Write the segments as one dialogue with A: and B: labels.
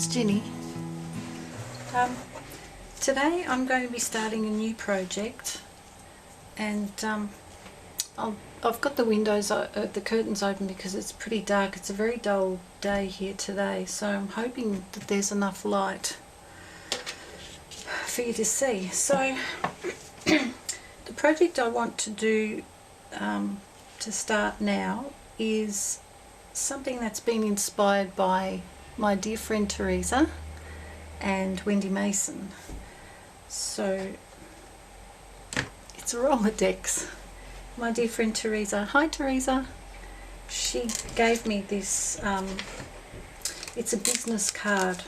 A: it's Ginny. Today I'm going to be starting a new project, and I've got the the curtains open because it's pretty dark. It's a very dull day here today, so I'm hoping that there's enough light for you to see. So the project I want to do to start now is something that's been inspired by my dear friend Teresa and Wendy Mason. So it's a Rolodex. My dear friend Teresa, hi Teresa, she gave me this, it's a business card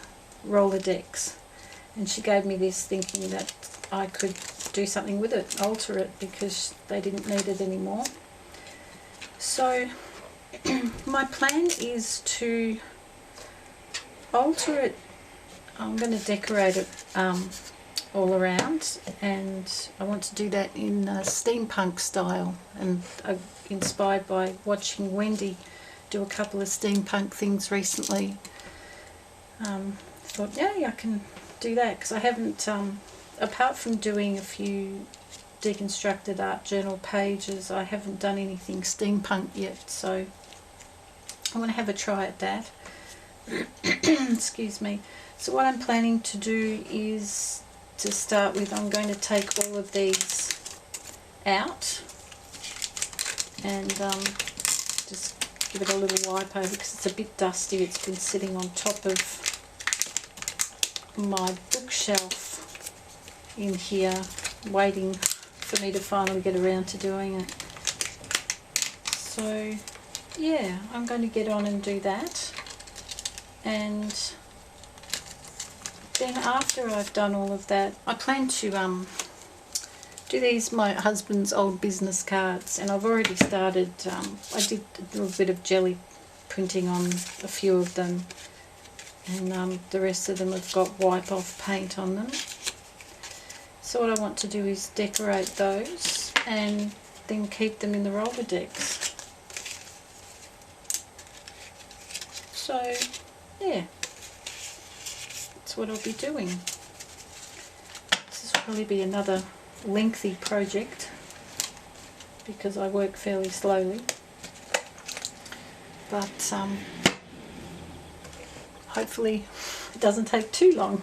A: Rolodex, and she gave me this thinking that I could do something with it, alter it, because they didn't need it anymore. So my plan is to alter it. I'm going to decorate it all around, and I want to do that in steampunk style, and inspired by watching Wendy do a couple of steampunk things recently. Thought, yeah, I can do that, because I haven't, apart from doing a few deconstructed art journal pages, I haven't done anything steampunk yet, so I want to have a try at that. Excuse me. So what I'm planning to do is, to start with, I'm going to take all of these out and just give it a little wipe over, because it's a bit dusty. It's been sitting on top of my bookshelf in here, waiting for me to finally get around to doing it. So yeah, I'm going to get on and do that, and then after I've done all of that, I plan to do these, my husband's old business cards, and I've already started, I did a little bit of jelly printing on a few of them, and the rest of them have got wipe off paint on them. So what I want to do is decorate those and then keep them in the Rolodex. So yeah, that's what I'll be doing. This will probably be another lengthy project because I work fairly slowly, but hopefully it doesn't take too long.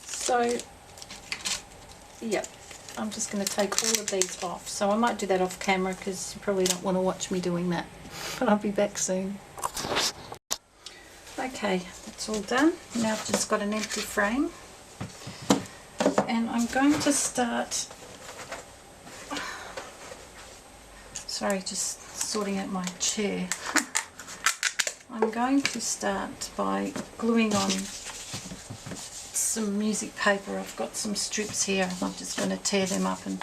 A: So yeah, I'm just going to take all of these off. So I might do that off camera because you probably don't want to watch me doing that, but I'll be back soon. Okay, that's all done. Now I've just got an empty frame, and I'm going to start, sorry, just sorting out my chair. I'm going to start by gluing on some music paper. I've got some strips here, and I'm just going to tear them up and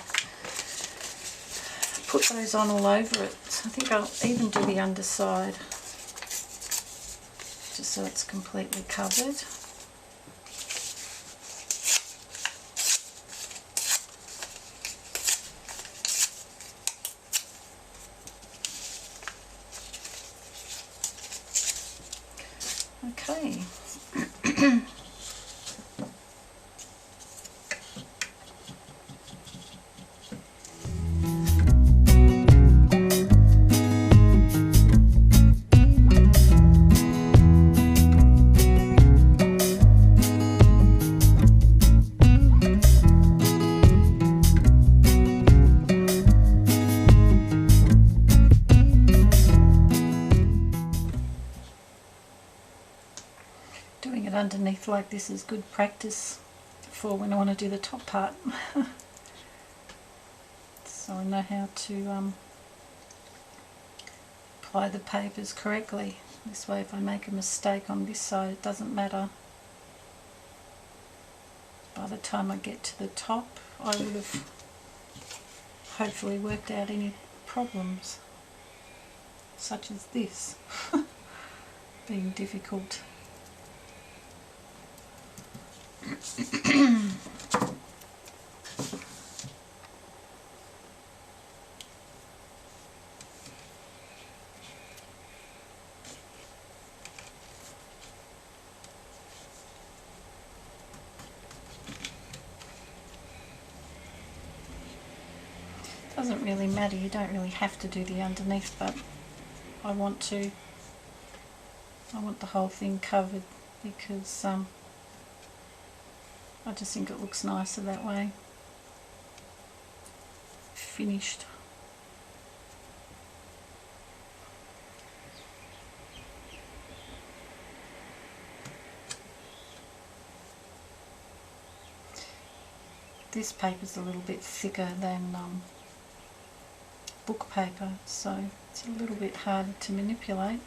A: put those on all over it. I think I'll even do the underside, just so it's completely covered. Okay. Doing it underneath like this is good practice for when I want to do the top part. So I know how to apply the papers correctly. This way, if I make a mistake on this side, it doesn't matter. By the time I get to the top, I would have hopefully worked out any problems, such as this being difficult. Doesn't really matter, you don't really have to do the underneath, but I want the whole thing covered because I just think it looks nicer that way. Finished. This paper's a little bit thicker than book paper, so it's a little bit harder to manipulate,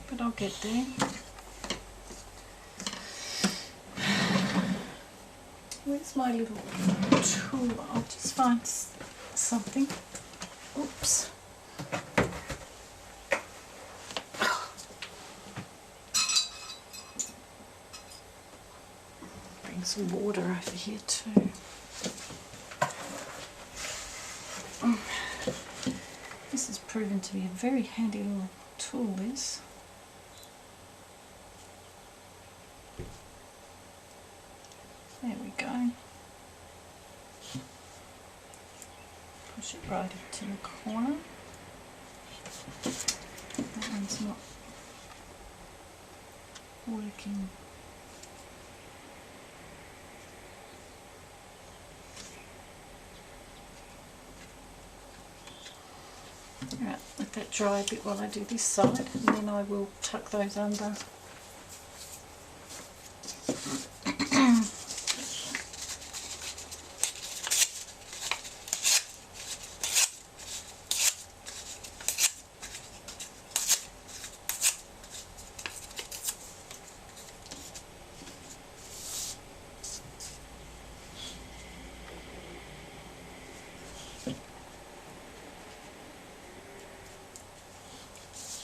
A: but I'll get there. Where's my little tool? I'll just find something. Oops. Bring some water over here too. This has proven to be a very handy little tool, this. There we go. Push it right into the corner. That one's not working. Alright, let that dry a bit while I do this side, and then I will tuck those under.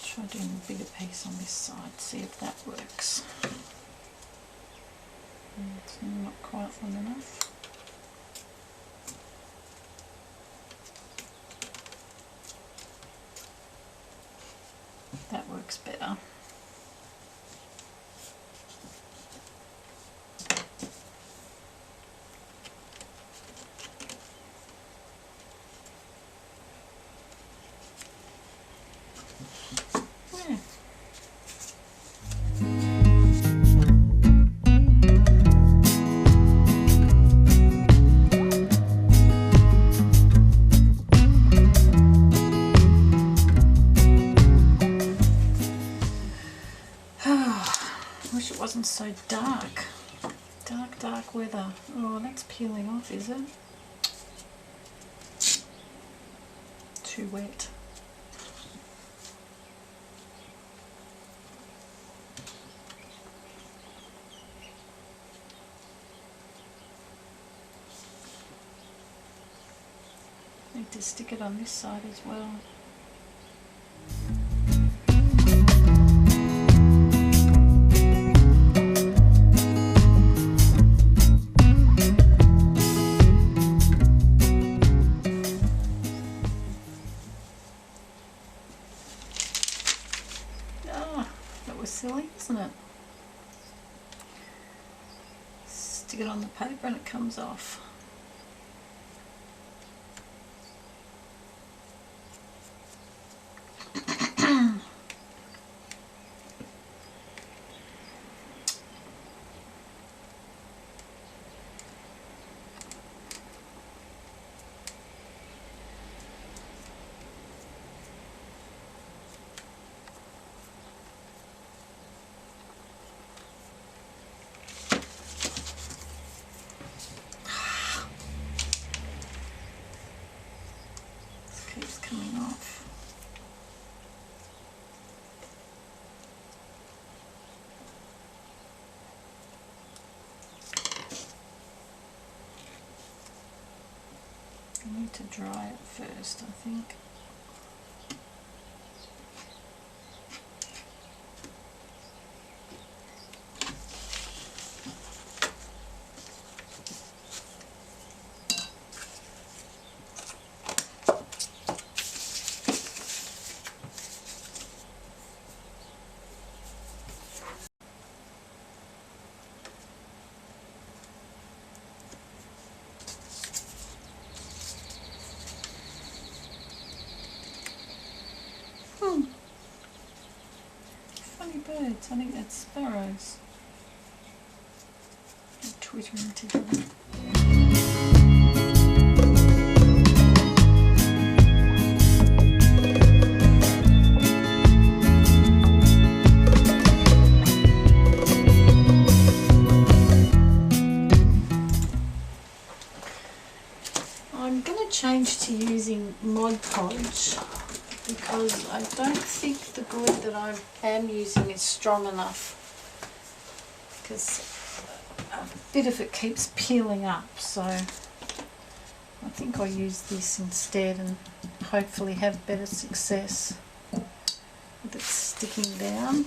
A: Try doing a bigger piece on this side, see if that works. It's not quite long enough. That works better. Wish it wasn't so dark. Dark weather. Oh, that's peeling off, is it? Too wet. Need to stick it on this side as well. Silly, isn't it? Stick it on the paper and it comes off. Keeps coming off. I need to dry it first, I think. birds? I think that's sparrows. They're twittering together. I'm going to change to using Mod Podge because I don't think the glue that I am using is strong enough, because a bit of it keeps peeling up, so I think I'll use this instead and hopefully have better success with it sticking down.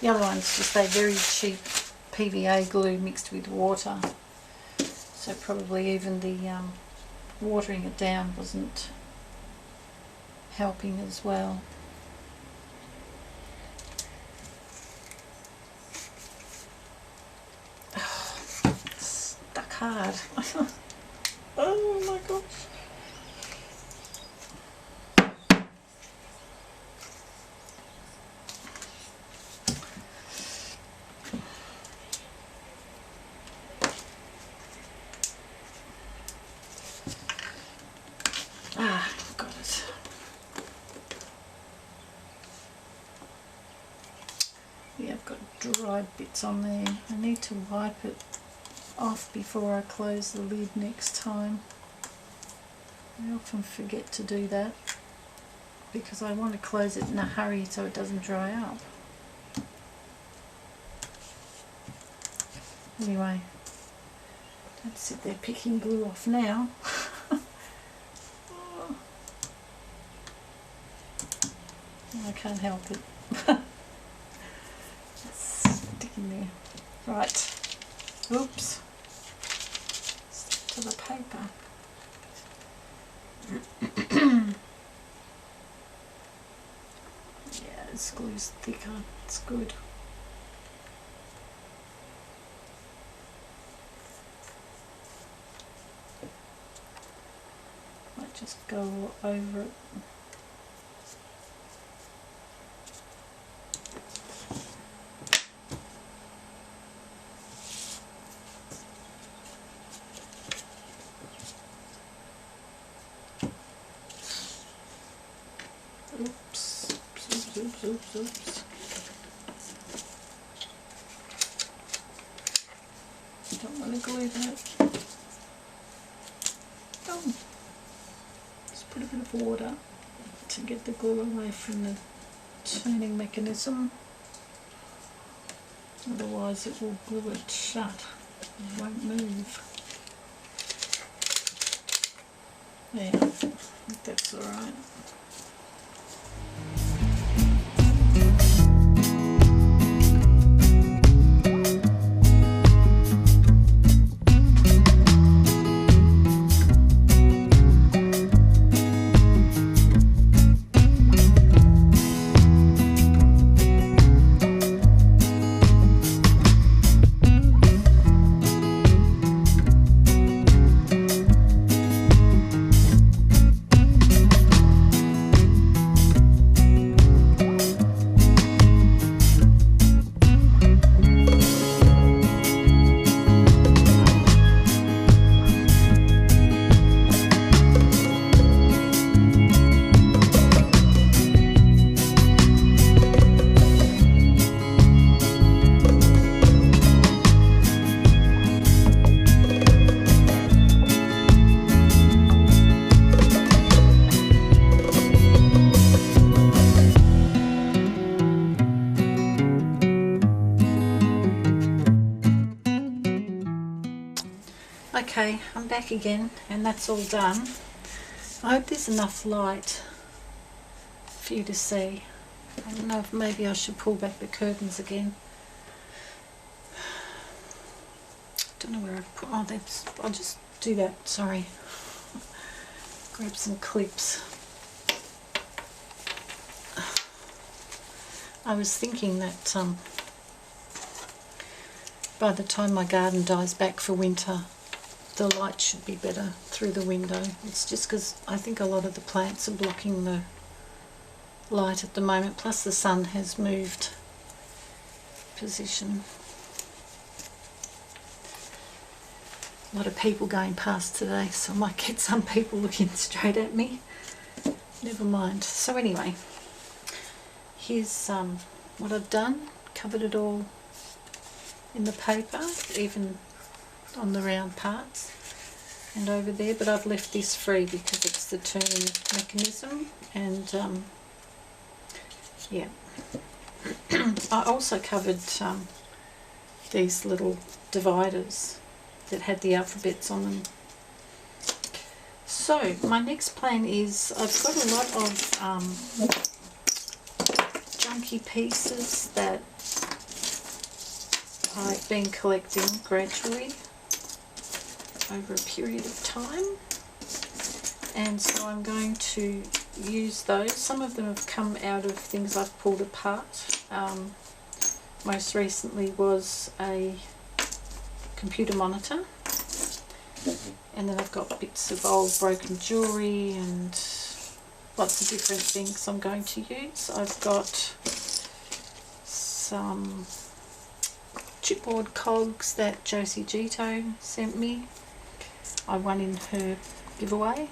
A: The other one's just a very cheap PVA glue mixed with water, so probably even the watering it down wasn't helping as well. Oh, stuck hard. Oh my gosh. Got it. Yeah, I've got dried bits on there. I need to wipe it off before I close the lid next time. I often forget to do that because I want to close it in a hurry so it doesn't dry up. Anyway, don't sit there picking glue off now. I can't help it. It's sticking there. Right. Oops. Stick to the paper. Yeah, this glue's thicker. It's good. Might just go over it. Oops. Don't want to glue that. Oh. Just put a bit of water to get the glue away from the turning mechanism. Otherwise it will glue it shut. It won't move. Yeah, I think that's alright. Okay, I'm back again and that's all done. I hope there's enough light for you to see. I don't know if maybe I should pull back the curtains again. Don't know where I've put, oh that's, I'll just do that, sorry. Grab some clips. I was thinking that by the time my garden dies back for winter, the light should be better through the window. It's just because I think a lot of the plants are blocking the light at the moment, plus the sun has moved position. A lot of people going past today, so I might get some people looking straight at me. Never mind. So anyway, here's what I've done. Covered it all in the paper, even on the round parts and over there, but I've left this free because it's the turning mechanism. And yeah, I also covered these little dividers that had the alphabets on them. So my next plan is, I've got a lot of junky pieces that I've been collecting gradually over a period of time, and so I'm going to use those. Some of them have come out of things I've pulled apart. Most recently was a computer monitor, and then I've got bits of old broken jewellery and lots of different things I'm going to use. I've got some chipboard cogs that Josie Gito sent me. I won in her giveaway.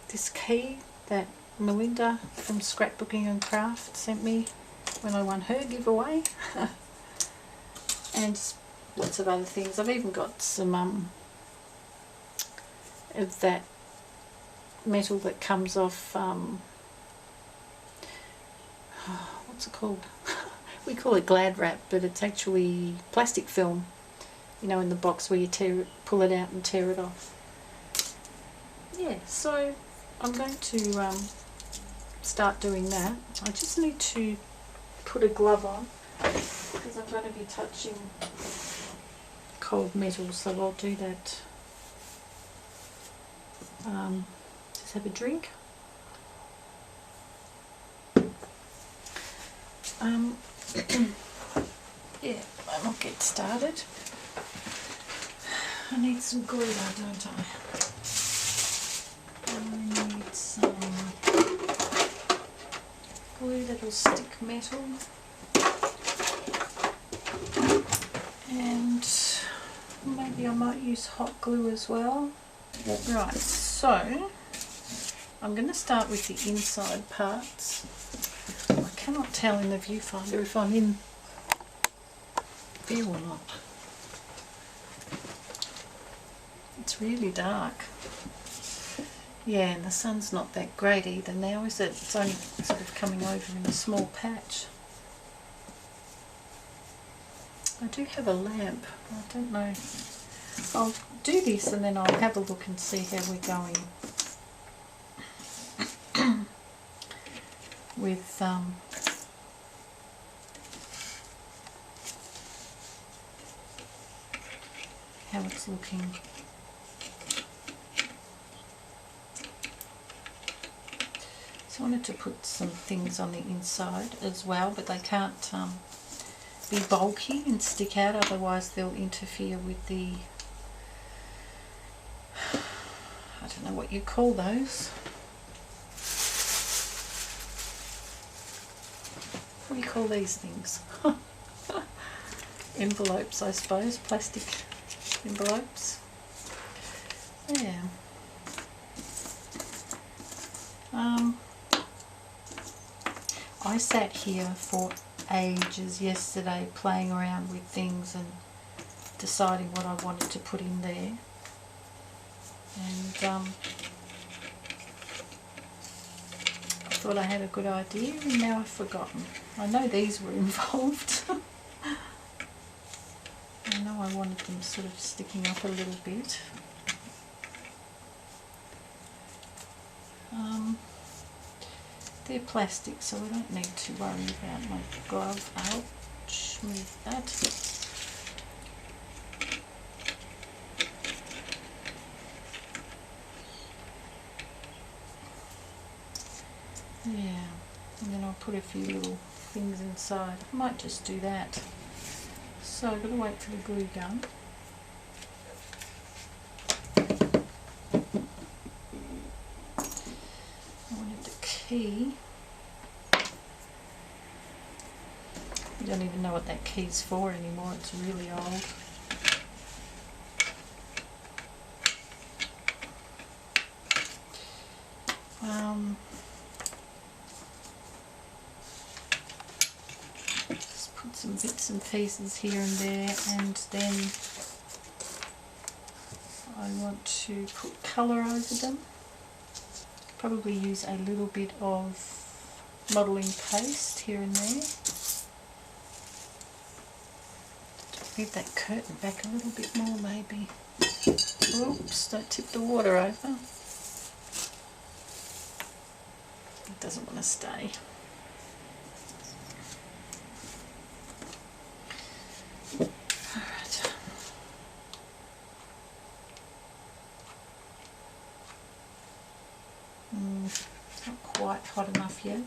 A: This key that Melinda from Scrapbooking and Craft sent me when I won her giveaway. And lots of other things. I've even got some of that metal that comes off, what's it called? We call it Glad Wrap, but it's actually plastic film, you know, in the box where you pull it out and tear it off. Yeah, so I'm going to start doing that. I just need to put a glove on because I'm going to be touching cold metal, so I'll do that. Just have a drink. Yeah, I'll get started. I need some glue though, don't I? I need some glue that'll stick metal. And maybe I might use hot glue as well. Right, so I'm going to start with the inside parts. I cannot tell in the viewfinder if I'm in view or not. It's really dark. Yeah, and the sun's not that great either now, is it? It's only sort of coming over in a small patch. I do have a lamp. I don't know. I'll do this and then I'll have a look and see how we're going with how it's looking. So I wanted to put some things on the inside as well, but they can't be bulky and stick out, otherwise they'll interfere with the, I don't know what you call those. What do you call these things? Envelopes, I suppose, plastic envelopes. Yeah. I sat here for ages yesterday playing around with things and deciding what I wanted to put in there, and I thought I had a good idea and now I've forgotten. I know these were involved. I know I wanted them sort of sticking up a little bit. They're plastic, so I don't need to worry about my glove. Ouch, move that. Yeah, and then I'll put a few little things inside. I might just do that. So I've got to wait for the glue gun. I want key. I don't even know what that key's for anymore, it's really old. Just put some bits and pieces here and there, and then I want to put colour over them. Probably use a little bit of modelling paste here and there. Move that curtain back a little bit more maybe. Oops, don't tip the water over. It doesn't want to stay. Alright. It's not quite hot enough yet.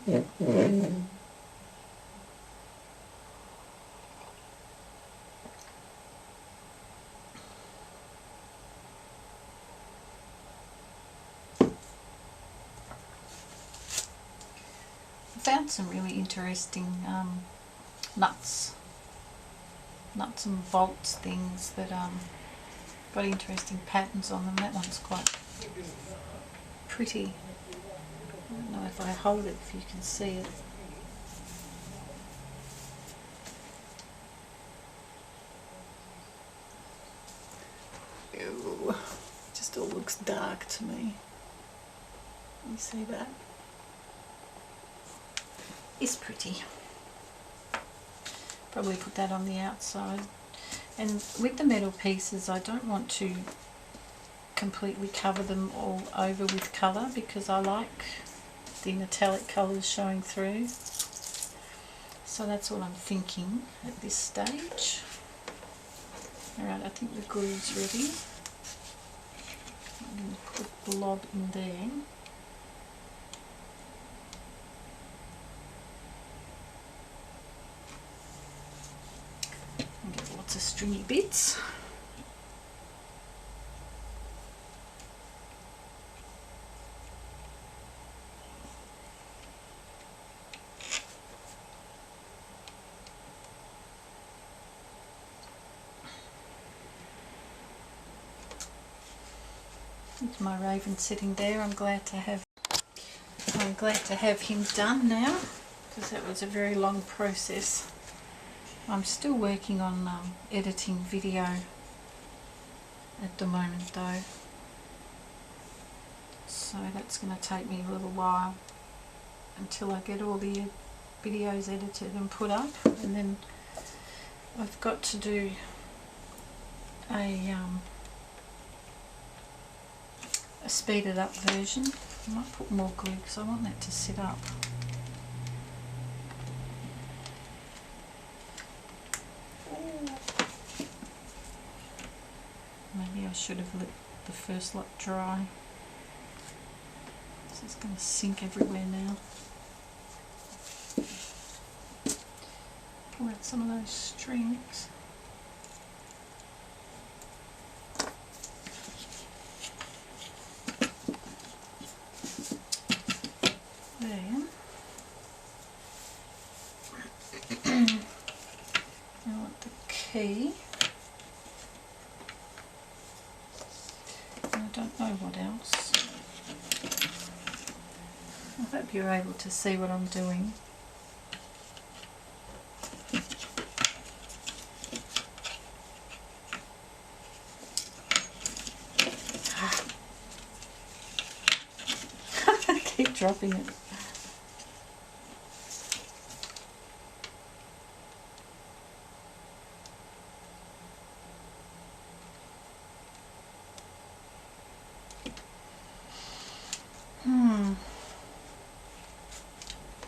A: Found some really interesting nuts and bolts things that got interesting patterns on them. That one's quite pretty. I don't know if I hold it, if you can see it. Ew, just all looks dark to me. You see that? It's pretty. Probably put that on the outside. And with the metal pieces, I don't want to completely cover them all over with colour, because I like the metallic colours showing through. So that's what I'm thinking at this stage. Alright, I think the glue's ready. I'm going to put a blob in there. Lots of stringy bits. There's my raven sitting there. I'm glad to have him done now, because that was a very long process. I'm still working on editing video at the moment though, so that's going to take me a little while until I get all the videos edited and put up, and then I've got to do a speeded up version. I might put more glue because I want that to sit up. Maybe I should have let the first lot dry. This is going to sink everywhere now. Pull out some of those strings. There. I want the key. I don't know what else. I hope you're able to see what I'm doing. I keep dropping it.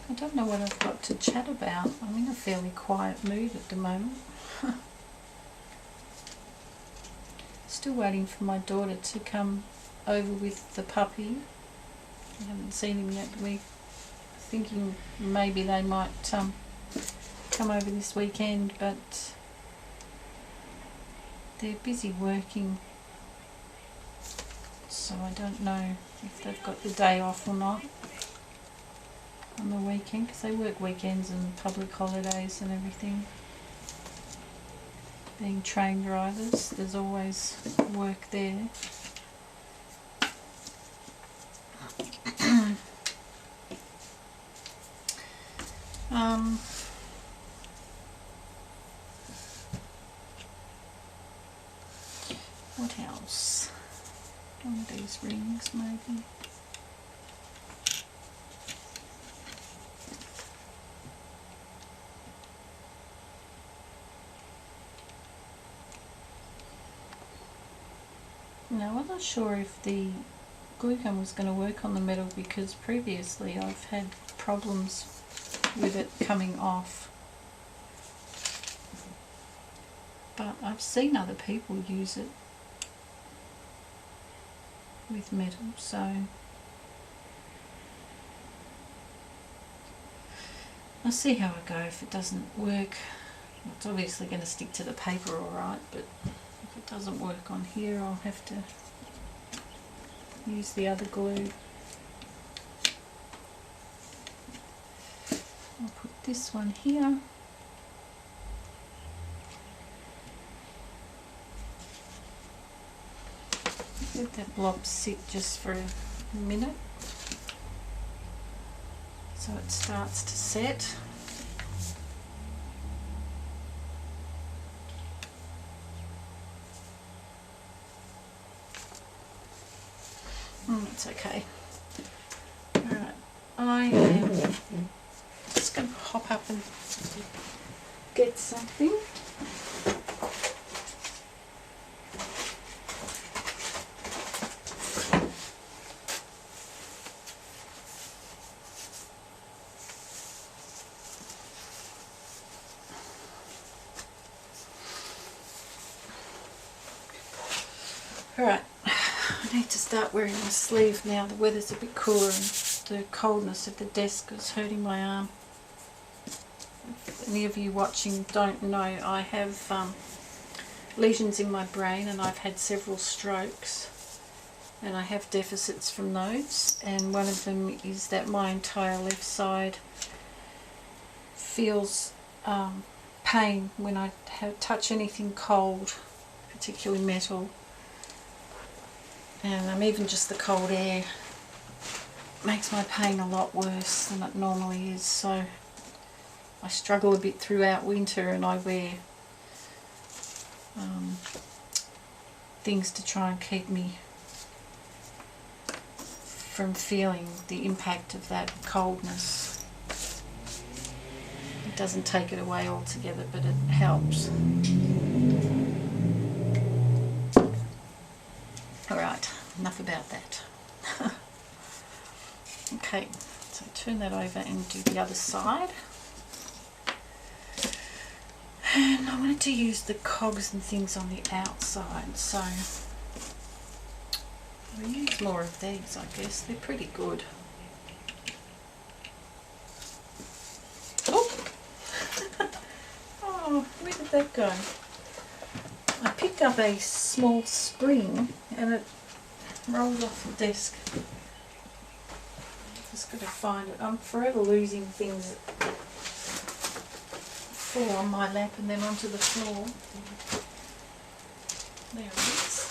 A: I don't know what I've got to chat about. I'm in a fairly quiet mood at the moment. Still waiting for my daughter to come over with the puppy. I haven't seen him yet. We're thinking maybe they might come over this weekend, but they're busy working, so I don't know if they've got the day off or not. on the weekend because they work weekends and public holidays and everything. Being train drivers, there's always work there. What else? One of these rings maybe. Now I'm not sure if the glue gun was going to work on the metal because previously I've had problems with it coming off. But I've seen other people use it with metal, so I'll see how I go. If it doesn't work, it's obviously going to stick to the paper alright, but if it doesn't work on here I'll have to use the other glue. I'll put this one here. Let that blob sit just for a minute so it starts to set. It's okay. Alright, I am just going to hop up and get something. Alright, I need to start wearing my sleeve now. The weather's a bit cooler and the coldness of the desk is hurting my arm. If any of you watching don't know, I have lesions in my brain and I've had several strokes and I have deficits from those, and one of them is that my entire left side feels pain when I touch anything cold, particularly metal. And even just the cold air makes my pain a lot worse than it normally is, so I struggle a bit throughout winter and I wear things to try and keep me from feeling the impact of that coldness. It doesn't take it away altogether, but it helps. Alright, enough about that. Okay, so turn that over and do the other side. And I wanted to use the cogs and things on the outside, so I'll use more of these, I guess. They're pretty good. Oh! Oh, where did that go? I picked up a small spring and it rolled off the desk. Just got to find it. I'm forever losing things that fall on my lap and then onto the floor. There it is.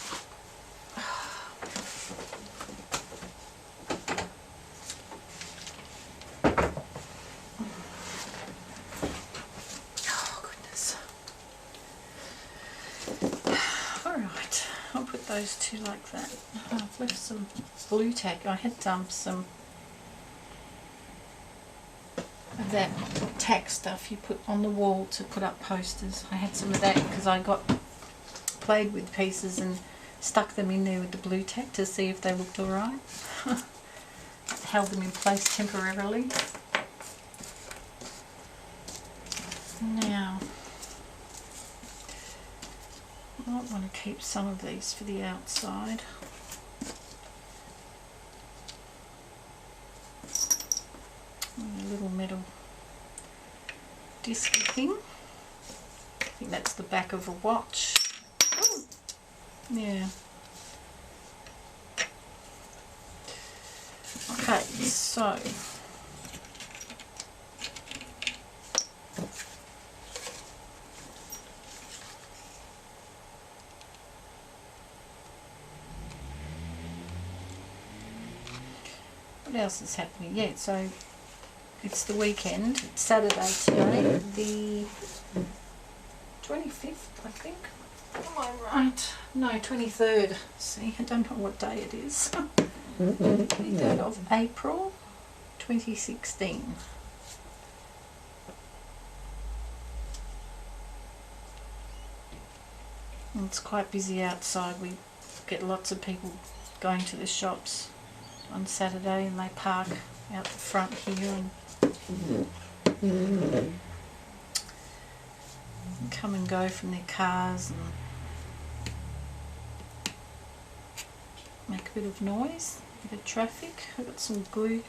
A: Oh goodness. Alright, I'll put those two like that. I've left some blue tack. I had some of that tack stuff you put on the wall to put up posters. I had some of that because I played with pieces and stuck them in there with the blue tack to see if they looked alright. Held them in place temporarily. Now, I might want to keep some of these for the outside. And a little metal disc thing. I think that's the back of a watch. Ooh. Yeah. Okay, so what else is happening? Yeah, so it's the weekend. It's Saturday today, the 25th, I think. Am I right? No, 23rd. See, I don't know what day it is. 23rd of April 2016. And it's quite busy outside. We get lots of people going to the shops on Saturday, and they park out the front here and come and go from their cars and make a bit of noise, a bit of traffic. I've got some glue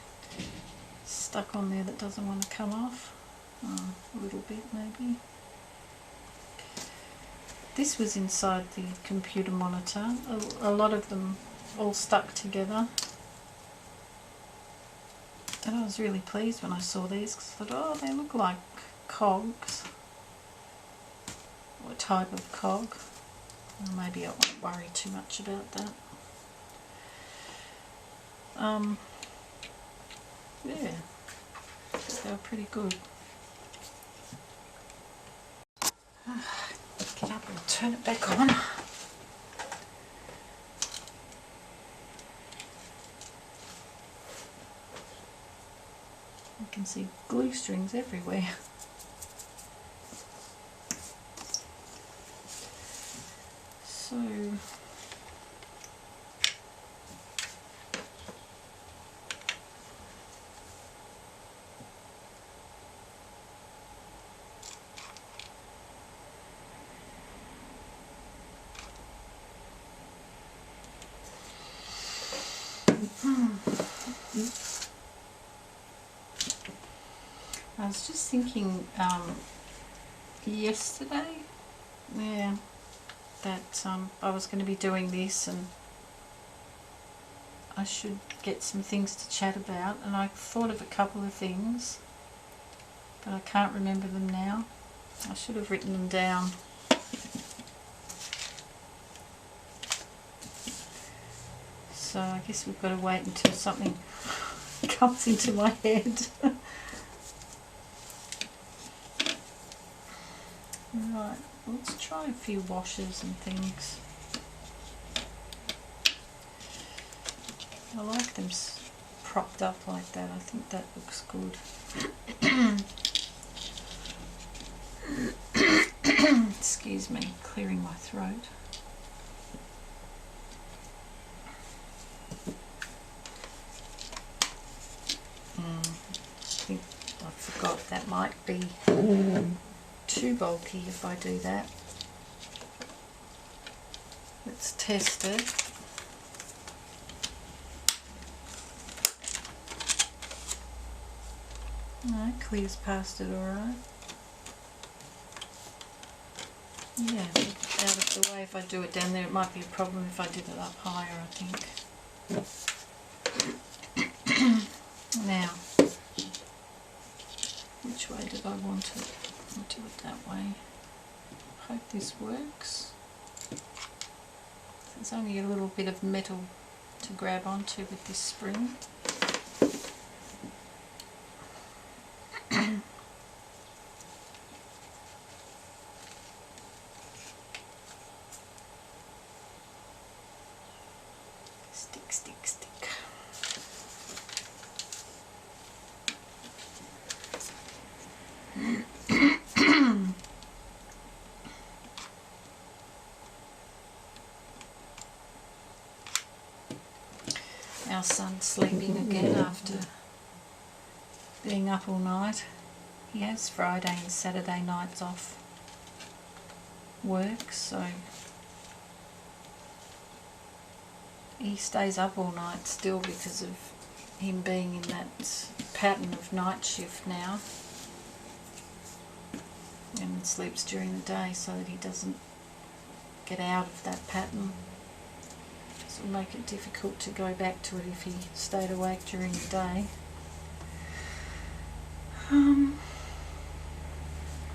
A: stuck on there that doesn't want to come off. A little bit maybe. This was inside the computer monitor. A lot of them all stuck together. And I was really pleased when I saw these because I thought, oh, they look like cogs. What type of cog? Well, maybe I won't worry too much about that. Yeah, they were pretty good. Get up and turn it back on. You can see glue strings everywhere. So I was just thinking yesterday, yeah, that I was going to be doing this and I should get some things to chat about, and I thought of a couple of things, but I can't remember them now. I should have written them down. So I guess we've got to wait until something comes into my head. Right, let's try a few washes and things. I like them propped up like that. I think that looks good. Excuse me, clearing my throat. I think I forgot that might be too bulky if I do that. Let's test it. No, clears past it alright. Yeah, out of the way if I do it down there. It might be a problem if I did it up higher, I think. Now, which way did I want it? I'll do it that way. Hope this works. There's only a little bit of metal to grab onto with this spring. Stick, stick, stick. Our son's sleeping again after being up all night. He has Friday and Saturday nights off work, so he stays up all night still because of him being in that pattern of night shift now, and sleeps during the day so that he doesn't get out of that pattern. So it'll make it difficult to go back to it if he stayed awake during the day.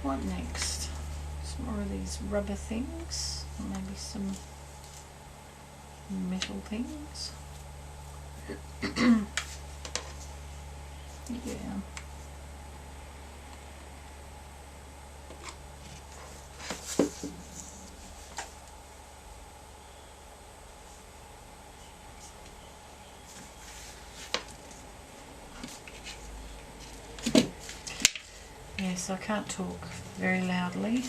A: What next? Some more of these rubber things, maybe some metal things. Yeah. Yes, I can't talk very loudly,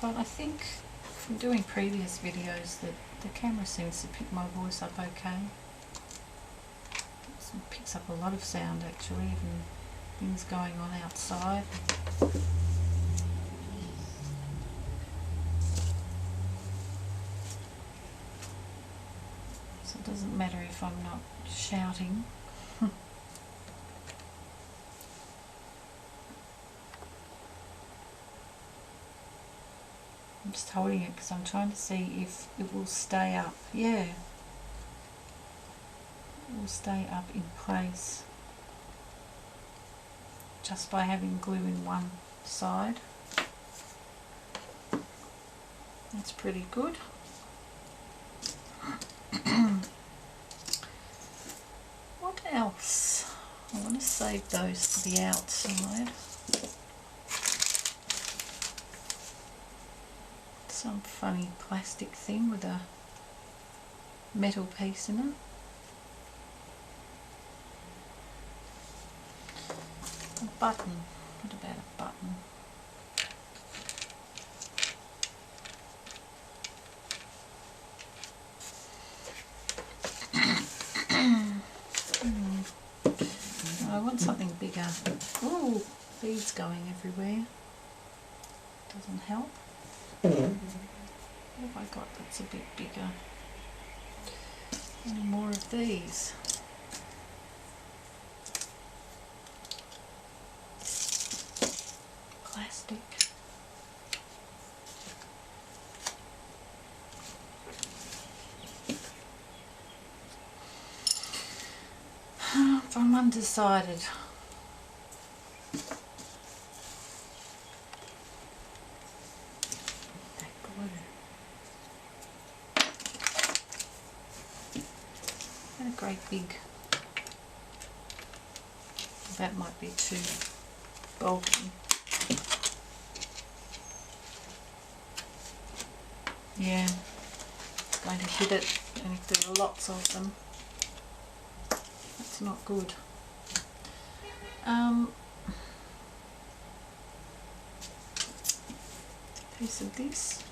A: but I think from doing previous videos that the camera seems to pick my voice up okay. It picks up a lot of sound actually, even things going on outside. So it doesn't matter if I'm not shouting. I'm just holding it because I'm trying to see if it will stay up. Yeah, it will stay up in place just by having glue in one side. That's pretty good. What else? I want to save those to the outside. Some funny plastic thing with a metal piece in it. A button. What about a button? I want something bigger. Ooh, beads going everywhere. Doesn't help. What have I got that's a bit bigger? Any more of these? Plastic. I'm undecided. That glue. And a great big. That might be too bulky. Yeah, it's going to hit it, and if there are lots of them, that's not good. Piece of this.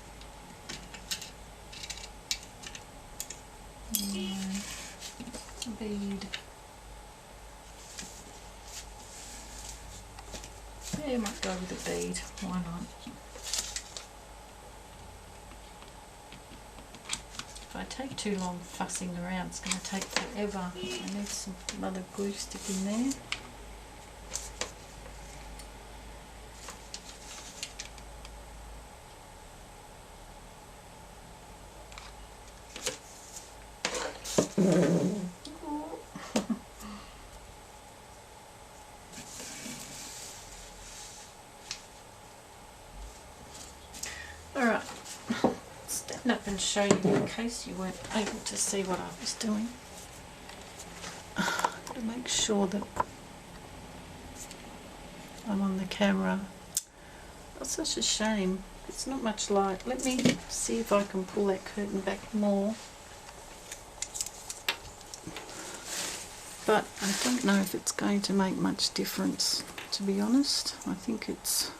A: A bead. Yeah, you might go with a bead. Why not? If I take too long fussing around, it's going to take forever. I need some other glue stick in there. Alright, stand up and show you in case you weren't able to see what I was doing. I've got to make sure that I'm on the camera. That's such a shame. It's not much light. Let me see if I can pull that curtain back more. But I don't know if it's going to make much difference, to be honest. I think it's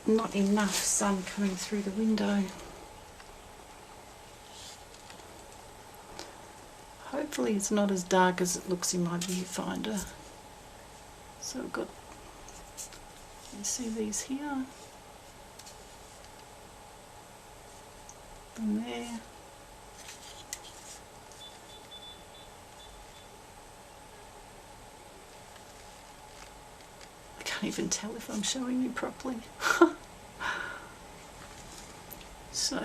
A: not enough sun coming through the window. Hopefully it's not as dark as it looks in my viewfinder. So I've got, you see these here, and there. I can't even tell if I'm showing you properly. So